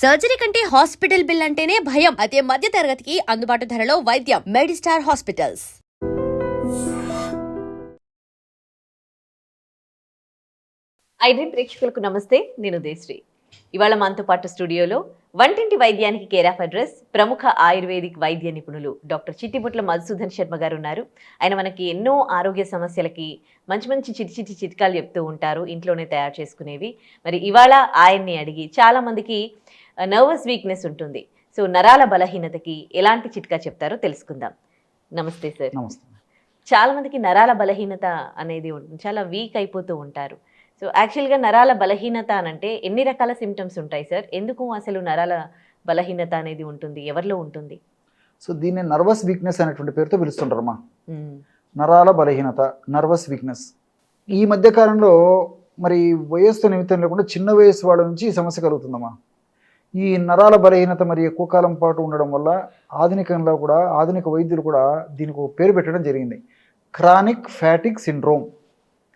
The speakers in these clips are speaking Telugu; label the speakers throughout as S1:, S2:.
S1: సర్జరీ కంటే హాస్పిటల్ బిల్ అంటేనే భయం. అదే మధ్య తరగతికి అందుబాటు ధరలో వైద్యం. Medistar hospitals.
S2: ఐడ్రీమ్ ప్రేక్షకులకు నమస్తే, నేను దేశ్రీ. ఇవాళ మనతో పాటు స్టూడియోలో వంటింటి వైద్యానికి కేర్ ఆఫ్ అడ్రస్ ప్రముఖ ఆయుర్వేదిక్ వైద్య నిపుణులు డాక్టర్ చిట్టిబుట్ల మధుసూదన్ శర్మ గారు ఉన్నారు. ఆయన మనకి ఎన్నో ఆరోగ్య సమస్యలకి మంచి మంచి చిట్టి చిట్కాలు చెప్తూ ఉంటారు, ఇంట్లోనే తయారు చేసుకునేవి. మరి ఇవాళ ఆయన్ని అడిగి చాలా మందికి నర్వస్ వీక్నెస్ ఉంటుంది, సో నరాల బలహీనతకి ఎలాంటి చిట్కా చెప్తారో తెలుసుకుందాం. నమస్తే సార్.
S3: నమస్తే.
S2: చాలా మందికి నరాల బలహీనత అనేది ఉంటుంది, చాలా వీక్ అయిపోతూ ఉంటారు. సో యాక్చువల్గా నరాల బలహీనత అనంటే ఎన్ని రకాల సిమ్టమ్స్ ఉంటాయి సార్? ఎందుకు అసలు నరాల బలహీనత అనేది ఉంటుంది, ఎవరిలో ఉంటుంది?
S3: సో దీన్ని నర్వస్ వీక్నెస్ అనేటువంటి పేరుతో పిలుస్తుంటారమ్మా. నరాల బలహీనత, నర్వస్ వీక్నెస్. ఈ మధ్య కాలంలో మరి వయస్సు నిమిత్తం లేకుండా చిన్న వయసు వాళ్ళ నుంచి ఈ సమస్య కలుగుతుందమ్మా. ఈ నరాల బలహీనత మరి ఎక్కువ కాలం పాటు ఉండడం వల్ల ఆధునికంలో కూడా ఆధునిక వైద్యులు కూడా దీనికి ఒక పేరు పెట్టడం జరిగింది, chronic fatigue syndrome.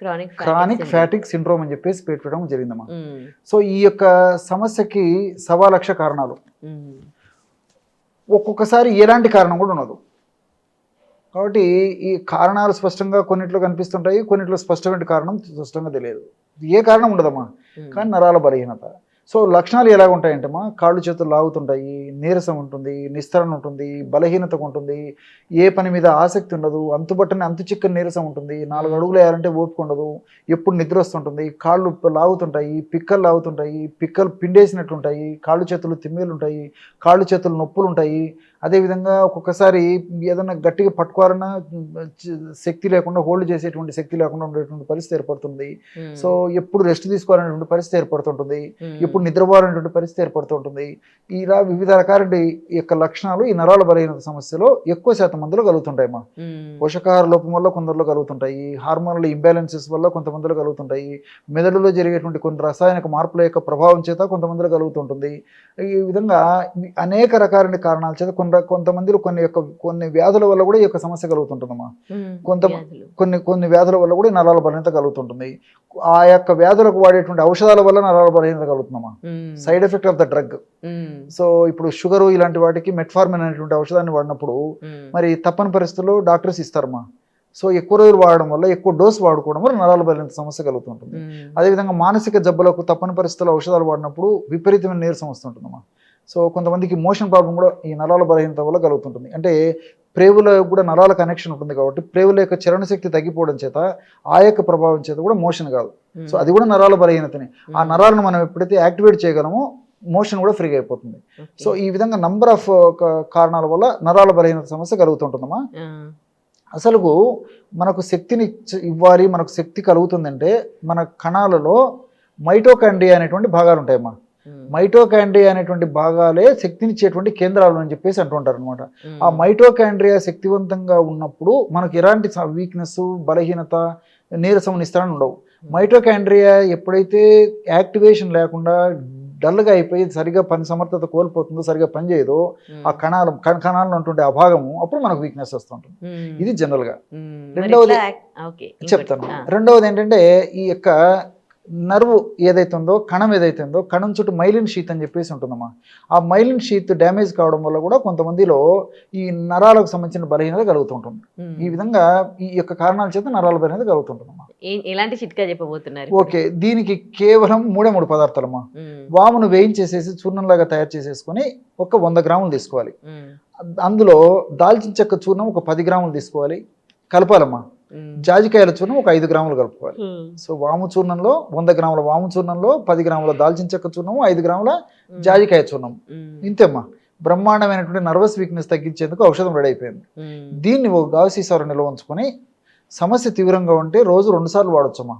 S3: Chronic fatigue syndrome అని చెప్పేసి పేరు పెట్టడం జరిగిందమ్మా. సో ఈ యొక్క సమస్యకి 1,000,000 కారణాలు. ఒక్కొక్కసారి ఎలాంటి కారణం కూడా ఉండదు. కాబట్టి ఈ కారణాలు స్పష్టంగా కొన్నిట్లో కనిపిస్తుంటాయి, కొన్నిట్లో స్పష్టమైన కారణం స్పష్టంగా తెలియదు. ఏ కారణం ఉండదమ్మా, కానీ నరాల బలహీనత. సో లక్షణాలు ఎలాగ ఉంటాయంటమ్మా, కాళ్ళు చేతులు లాగుతుంటాయి, నీరసం ఉంటుంది, నిస్తరణ ఉంటుంది, బలహీనత ఉంటుంది, ఏ పని మీద ఆసక్తి ఉండదు, అంతుబట్టని అంతు చిక్కని నీరసం ఉంటుంది, 4 అడుగులు వేయాలంటే ఓపిక ఉండదు, ఎప్పుడు నిద్ర వస్తుంటుంది, కాళ్ళు లాగుతుంటాయి, పిక్కలు లాగుతుంటాయి, పిక్కలు పిండేసినట్టు ఉంటాయి, కాళ్ళు చేతులు తిమ్మేలు ఉంటాయి, కాళ్ళు చేతులు నొప్పులు ఉంటాయి. అదేవిధంగా ఒక్కొక్కసారి ఏదైనా గట్టిగా పట్టుకోవాలన్నా శక్తి లేకుండా, హోల్డ్ చేసేటువంటి శక్తి లేకుండా ఉండేటువంటి పరిస్థితి ఏర్పడుతుంది. సో ఎప్పుడు రెస్ట్ తీసుకోవాలనేటువంటి పరిస్థితి ఏర్పడుతుంటుంది, ఎప్పుడు నిద్రపోవాలనేటువంటి పరిస్థితి ఏర్పడుతుంటుంది. ఇలా వివిధ రకాల యొక్క లక్షణాలు ఈ నరాల బలహీనత సమస్యలో ఎక్కువ శాతం మందిలో కలుగుతుంటాయమ్మా. పోషకాహార లోపం వల్ల కొందరిలో కలుగుతుంటాయి, హార్మోనల్ ఇంబ్యాలెన్సెస్ వల్ల కొంతమందిలో కలుగుతుంటాయి, మెదడులో జరిగేటువంటి కొన్ని రసాయనిక మార్పుల యొక్క ప్రభావం చేత కొంతమందిలో కలుగుతుంటుంది. ఈ విధంగా అనేక రకాలైన కారణాల చేత కొంతమందిలో కొన్ని వ్యాధుల వల్ల కూడా ఈ యొక్క సమస్య కలుగుతుంటుందమ్మా. కొన్ని వ్యాధుల వల్ల కూడా నరాల బలహీనత కలుగుతుంటుంది. ఆ యొక్క వ్యాధులకు వాడేటువంటి ఔషధాల వల్ల నరాల బలహీనత కలుగుతుందమ్మా, side effect of the drug. So ఇప్పుడు షుగరు ఇలాంటి వాటికి మెట్ఫార్మిన్ అనేటువంటి ఔషధాన్ని వాడినప్పుడు మరి తప్పని పరిస్థితుల్లో డాక్టర్స్ ఇస్తారమ్మా. సో ఎక్కువ రోజులు వాడడం వల్ల, ఎక్కువ డోస్ వాడుకోవడం వల్ల నరాల బలహీనత సమస్య కలుగుతుంటుంది. అదేవిధంగా మానసిక జబ్బులకు తప్పని పరిస్థితుల్లో ఔషధాలు వాడినప్పుడు విపరీతమైన నీరసం వస్తుంటుందమ్మా. సో కొంతమందికి మోషన్ ప్రాబ్లం కూడా ఈ నరాల బలహీనత వల్ల కలుగుతుంటుంది. అంటే ప్రేవుల కూడా నరాల కనెక్షన్ ఉంటుంది కాబట్టి ప్రేవుల యొక్క చలన శక్తి తగ్గిపోవడం చేత ఆ యొక్క ప్రభావం చేత కూడా మోషన్ కాదు. సో అది కూడా నరాల బలహీనతనే. ఆ నరాలను మనం ఎప్పుడైతే యాక్టివేట్ చేయగలమో మోషన్ కూడా ఫ్రీగా అయిపోతుంది. సో ఈ విధంగా నంబర్ ఆఫ్ కారణాల వల్ల నరాల బలహీనత సమస్య కలుగుతుంటుందమ్మా. అసలు మనకు శక్తిని ఇవ్వాలి, మనకు శక్తి కలుగుతుందంటే మన కణాలలో మైటోకాండ్రియా అనేటువంటి భాగాలు ఉంటాయమ్మా. మైటోకాండ్రియా అనేటువంటి భాగాలే శక్తినిచ్చేటువంటి కేంద్రాలు అని చెప్పేసి అంటుంటారు అనమాట. ఆ మైటోకాండ్రియా శక్తివంతంగా ఉన్నప్పుడు మనకు ఎలాంటి వీక్నెస్, బలహీనత, నీరసం, నిస్తరణ ఉండవు. మైటోకాండ్రియా ఎప్పుడైతే యాక్టివేషన్ లేకుండా డల్గా అయిపోయి సరిగా పని సమర్థత కోల్పోతుందో, సరిగా పనిచేయదో ఆ కణాలను ఉంటుండే ఆ భాగము, అప్పుడు మనకు వీక్నెస్ వస్తుంటుంది. ఇది జనరల్గా. రెండవది చెప్తాను. రెండవది ఏంటంటే ఈ యొక్క నర్వ్ ఏదైతే ఉందో, కణం ఏదైతే ఉందో, కణం చుట్టూ మైలిన్ షీత్ అని చెప్పేసి ఉంటుందమ్మా. ఆ మైలిన్ షీత్ డ్యామేజ్ కావడం వల్ల కూడా కొంతమందిలో ఈ నరాలకు సంబంధించిన బలహీనత కలుగుతుంటుంది. ఈ విధంగా ఈ యొక్క కారణాల చేత నరాల బలహీనత కలుగుతుంటుందమ్మా.
S2: ఎలాంటి చిట్కా చెప్పబోతున్నారు?
S3: ఓకే, దీనికి కేవలం 3 పదార్థాలమ్మా. వామును వేయించేసేసి చూర్ణంలాగా తయారు చేసేసుకొని ఒక 100 గ్రాములు తీసుకోవాలి. అందులో దాల్చిన చెక్క చూర్ణం ఒక 10 గ్రాములు తీసుకోవాలి, కలపాలమ్మా. జాజికాయల చూర్ణం ఒక 5 గ్రాములు కలుపుకోవాలి. సో వాము చూర్ణంలో 100 గ్రాముల వాము చూర్ణంలో 10 గ్రాముల దాల్చిన చెక్క చూర్ణము, 5 గ్రాముల జాజికాయ చూర్ణం. ఇంతేమ్మా. బ్రహ్మాండమైనటువంటి నర్వస్ వీక్నెస్ తగ్గించేందుకు ఔషధం రెడీ అయిపోయింది. దీన్ని ఒక గాజు సీసాలో నిల్వ ఉంచుకొని సమస్య తీవ్రంగా ఉంటే రోజు 2 సార్లు వాడొచ్చమ్మా.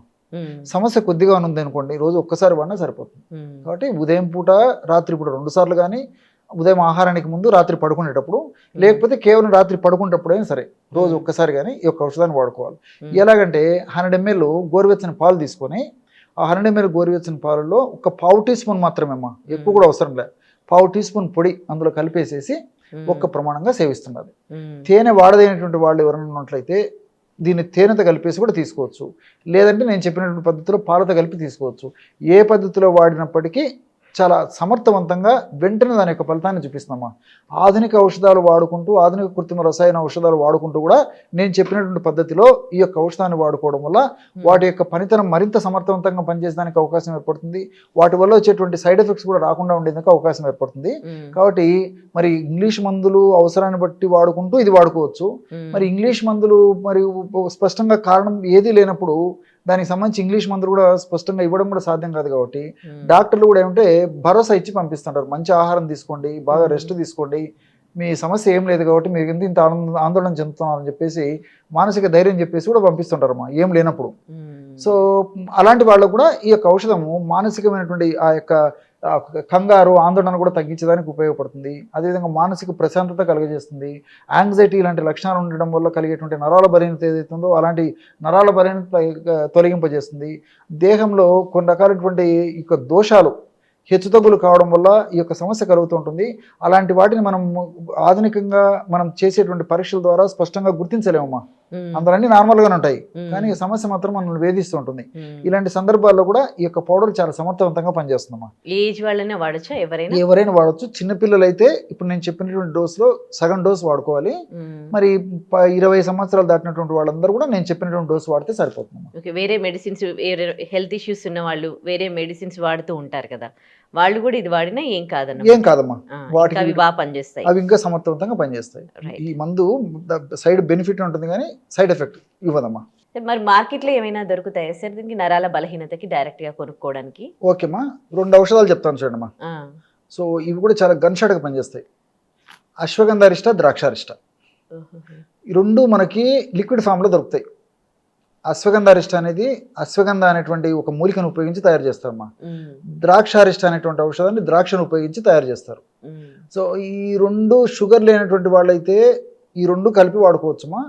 S3: సమస్య కొద్దిగా ఉంది అనుకోండి, రోజు ఒక్కసారి వాడినా సరిపోతుంది. కాబట్టి ఉదయం పూట, రాత్రి పూట 2 సార్లు కానీ, ఉదయం ఆహారానికి ముందు, రాత్రి పడుకునేటప్పుడు, లేకపోతే కేవలం రాత్రి పడుకునేటప్పుడైనా సరే రోజు ఒక్కసారి కానీ ఈ యొక్క ఔషధాన్ని వాడుకోవాలి. ఎలాగంటే 100 ml గోరువెచ్చని పాలు తీసుకొని ఆ 100 ml గోరువెచ్చని పాలలో ఒక 1/2 టీ స్పూన్ మాత్రమే అమ్మా, ఎక్కువ కూడా అవసరం లే, 1/2 టీ స్పూన్ పొడి అందులో కలిపేసేసి ఒక్క ప్రమాణంగా సేవిస్తున్నది. తేనె వాడదైనటువంటి వాళ్ళు ఎవరైనా ఉన్నట్లయితే దీన్ని తేనెతో కలిపేసి కూడా తీసుకోవచ్చు, లేదంటే నేను చెప్పినటువంటి పద్ధతిలో పాలతో కలిపి తీసుకోవచ్చు. ఏ పద్ధతిలో వాడినప్పటికీ చాలా సమర్థవంతంగా వెంటనే దాని యొక్క ఫలితాన్ని చూపిస్తున్నామా. ఆధునిక ఔషధాలు వాడుకుంటూ, ఆధునిక కృత్రిమ రసాయన ఔషధాలు వాడుకుంటూ కూడా నేను చెప్పినటువంటి పద్ధతిలో ఈ యొక్క ఔషధాన్ని వాడుకోవడం వల్ల వాటి యొక్క పనితనం మరింత సమర్థవంతంగా పనిచేయడానికి అవకాశం ఏర్పడుతుంది. వాటి వల్ల వచ్చేటువంటి సైడ్ ఎఫెక్ట్స్ కూడా రాకుండా ఉండేందుకు అవకాశం ఏర్పడుతుంది. కాబట్టి మరి ఇంగ్లీష్ మందులు అవసరాన్ని బట్టి వాడుకుంటూ ఇది వాడుకోవచ్చు. మరి ఇంగ్లీష్ మందులు మరి స్పష్టంగా కారణం ఏదీ లేనప్పుడు దానికి సంబంధించి ఇంగ్లీష్ మందులు కూడా స్పష్టంగా ఇవ్వడం కూడా సాధ్యం కాదు. కాబట్టి డాక్టర్లు కూడా ఏమంటే భరోసా ఇచ్చి పంపిస్తుంటారు. మంచి ఆహారం తీసుకోండి, బాగా రెస్ట్ తీసుకోండి, మీ సమస్య ఏం లేదు కాబట్టి మీరు ఇంత ఆందోళన చెందుతున్నారని చెప్పేసి మానసిక ధైర్యం చెప్పేసి కూడా పంపిస్తుంటారు ఏం లేనప్పుడు. సో అలాంటి వాళ్ళకు కూడా ఈ యొక్క ఔషధము మానసికమైనటువంటి ఆ యొక్క కంగారు, ఆందోళన కూడా తగ్గించడానికి ఉపయోగపడుతుంది. అదేవిధంగా మానసిక ప్రశాంతత కలుగజేస్తుంది. యాంగ్జైటీ ఇలాంటి లక్షణాలు ఉండడం వల్ల కలిగేటువంటి నరాల బలహీనత ఏదైతుందో అలాంటి నరాల బలహీనత తొలగింపజేస్తుంది. దేహంలో కొన్ని రకాలైనటువంటి ఈ యొక్క దోషాలు హెచ్చుతగ్గులు కావడం వల్ల ఈ యొక్క సమస్య కలుగుతూ ఉంటుంది. అలాంటి వాటిని మనం ఆధునికంగా మనం చేసేటువంటి పరీక్షల ద్వారా స్పష్టంగా గుర్తించలేమమ్మా. అందులో నార్మల్గానే ఉంటాయి, కానీ ఈ సమస్య మాత్రం మనల్ని వేధిస్తూ ఉంటుంది. ఇలాంటి సందర్భాల్లో కూడా ఈ యొక్క పౌడర్ చాలా సమర్థవంతంగా పనిచేస్తుందమ్మా.
S2: ఏజ్ వాళ్ళనే వాడచ్చా?
S3: ఎవరైనా వాడచ్చు. చిన్నపిల్లలు అయితే ఇప్పుడు నేను చెప్పినటువంటి డోసులో సగం డోసు వాడుకోవాలి. మరి 20 సంవత్సరాలు దాటినటువంటి వాళ్ళందరూ కూడా నేను చెప్పినటువంటి డోసు వాడితే సరిపోతుంది.
S2: వేరే మెడిసిన్స్, హెల్త్ ఇష్యూస్ ఉన్న వాళ్ళు వేరే మెడిసిన్స్ వాడుతూ ఉంటారు కదా, వాళ్ళు కూడా ఇది వాడినా ఏం
S3: కాదమ్మా. వాటికి
S2: అవి బాగా పనిచేస్తాయి,
S3: అవి ఇంకా సమర్థవంతంగా పనిచేస్తాయి. ఈ మందు సైడ్ బెనిఫిట్ ఉంటుంది కానీ సైడ్ ఎఫెక్ట్ ఇవ్వదమ్మా.
S2: మరి మార్కెట్ లో ఏమైనా దొరుకుతాయా సార్ దీనికి, నరాల బలహీనతకి డైరెక్ట్ గా కొనుక్కోవడానికి?
S3: ఓకేమ్మా, 2 ఔషధాలు చెప్తాను చూడమ్మా. సో ఇవి కూడా చాలా గన్ షాట్ గా పనిచేస్తాయి. అశ్వగంధారిష్ట, ద్రాక్షారిష్ట, ఈ 2 మనకి లిక్విడ్ ఫామ్ లో దొరుకుతాయి. అశ్వగంధారిష్ట అనేది అశ్వగంధ అనేటువంటి ఒక మూలికను ఉపయోగించి తయారు చేస్తారమ్మా. ద్రాక్షారిష్ట అనేటువంటి ఔషధాన్ని ద్రాక్షను ఉపయోగించి తయారు చేస్తారు. సో ఈ 2 షుగర్ లేనటువంటి వాళ్ళైతే ఈ 2 కలిపి వాడుకోవచ్చుమా.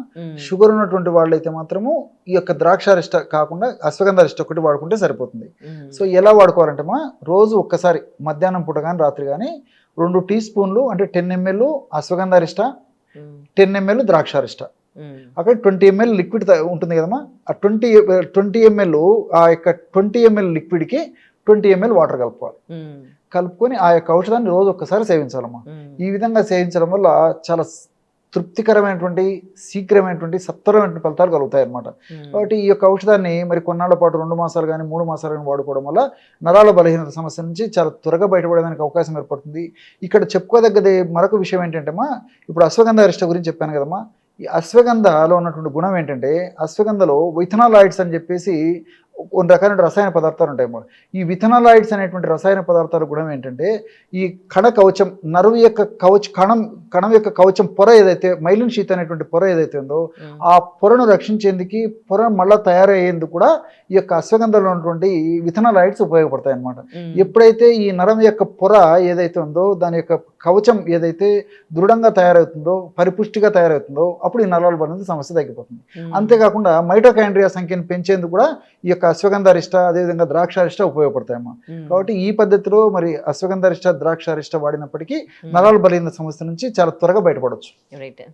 S3: షుగర్ ఉన్నటువంటి వాళ్ళైతే మాత్రము ఈ యొక్క ద్రాక్షారిష్ట కాకుండా అశ్వగంధారిష్ట ఒకటి వాడుకుంటే సరిపోతుంది. సో ఎలా వాడుకోవాలంటేమా, రోజు ఒక్కసారి మధ్యాహ్నం పూట కానీ రాత్రి కానీ 2 టీ స్పూన్లు అంటే 10 ml అశ్వగంధారిష్ట, 10 ml ద్రాక్షారిష్ట, అక్కడ 20 ml లిక్విడ్ ఉంటుంది కదమ్మా. ఆ 20 ml ఆ యొక్క 20 ml లిక్విడ్కి 20 ml వాటర్ కలుపుకోవాలి. కలుపుకొని ఆ యొక్క ఔషధాన్ని రోజు ఒక్కసారి సేవించాలమ్మా. ఈ విధంగా సేవించడం వల్ల చాలా తృప్తికరమైనటువంటి, శీఘ్రమైనటువంటి, సత్వరమైనటువంటి ఫలితాలు కలుగుతాయి అన్నమాట. కాబట్టి ఈ యొక్క ఔషధాన్ని మరి కొన్నాళ్ల పాటు 2 మాసాలు కానీ 3 మాసాలు కానీ వాడుకోవడం వల్ల నరాల బలహీనత సమస్య నుంచి చాలా త్వరగా బయటపడడానికి అవకాశం ఏర్పడుతుంది. ఇక్కడ చెప్పుకోదగ్గది మరొక విషయం ఏంటంటేమా, ఇప్పుడు అశ్వగంధారిష్ట గురించి చెప్పాను కదమ్మా. ఈ అశ్వగంధలో ఉన్నటువంటి గుణం ఏంటంటే, అశ్వగంధలో విథనాలాయిడ్స్ అని చెప్పేసి కొన్ని రకాల రసాయన పదార్థాలు ఉంటాయి. ఈ విథనాలాయిడ్స్ అనేటువంటి రసాయన పదార్థాల గుణం ఏంటంటే, ఈ కణ కవచం, నరువు యొక్క కణం యొక్క కవచం పొర ఏదైతే, మైలిన్ షీత్ అనేటువంటి పొర ఏదైతే ఉందో ఆ పొరను రక్షించేందుకు, పొర మళ్ళా తయారయ్యేందుకు కూడా ఈ యొక్క అశ్వగంధంలో ఉన్నటువంటి విథనాలాయిడ్స్ ఉపయోగపడతాయి అన్నమాట. ఎప్పుడైతే ఈ నరం యొక్క పొర ఏదైతే ఉందో, దాని యొక్క కవచం ఏదైతే దృఢంగా తయారవుతుందో, పరిపుష్టిగా తయారవుతుందో, అప్పుడు ఈ నరాల బలహీనత సమస్య తగ్గిపోతుంది. అంతేకాకుండా మైటోకాండ్రియా సంఖ్యను పెంచేందుకు కూడా ఈ యొక్క అశ్వగంధారిష్ట, అదేవిధంగా ద్రాక్షారిష్ట ఉపయోగపడతాయమ్మా. కాబట్టి ఈ పద్ధతిలో మరి అశ్వగంధారిష్ట, ద్రాక్షారిష్ట వాడినప్పటికీ నరాల బలహీనత సమస్య నుంచి చాలా త్వరగా బయటపడవచ్చు.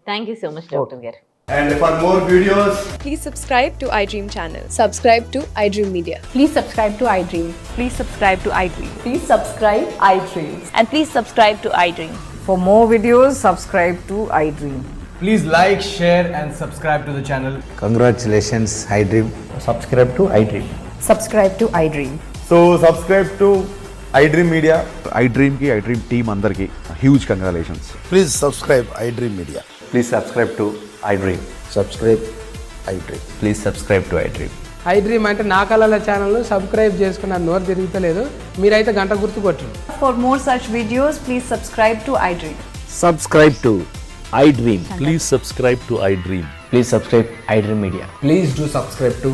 S2: Thank you so much doctor గారు.
S4: And for more videos,
S5: please subscribe to iDream channel. Subscribe to iDream Media.
S6: Please subscribe to iDream.
S7: Please subscribe to iDream.
S6: Please subscribe iDream.
S7: And please subscribe to iDream.
S6: For more videos, subscribe to iDream.
S4: please like, share and subscribe to the channel.
S8: Congratulations, iDream.
S9: Subscribe to iDream.
S6: Subscribe to iDream.
S9: So subscribe to iDream Media.
S10: iDream team andarki huge congratulations.
S8: Please subscribe iDream Media.
S9: Please subscribe to iDream.
S8: Subscribe iDream.
S9: Please subscribe to iDream.
S11: iDream అంటే నా కళల ఛానల్ను సబ్స్క్రైబ్ చేసుకున్న నోరు తిరుగుతలేదు, మీరైతే గంట గుర్తు కొట్టండి.
S6: For more such videos, please subscribe to iDream.
S9: Subscribe to iDream.
S12: Please subscribe to iDream.
S9: Please subscribe iDream Media.
S4: Please do subscribe to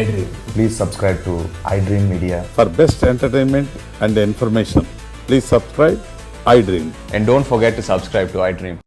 S4: iDream.
S9: Please subscribe to iDream Media.
S12: For best entertainment and information, please subscribe iDream.
S9: And don't forget to subscribe to iDream.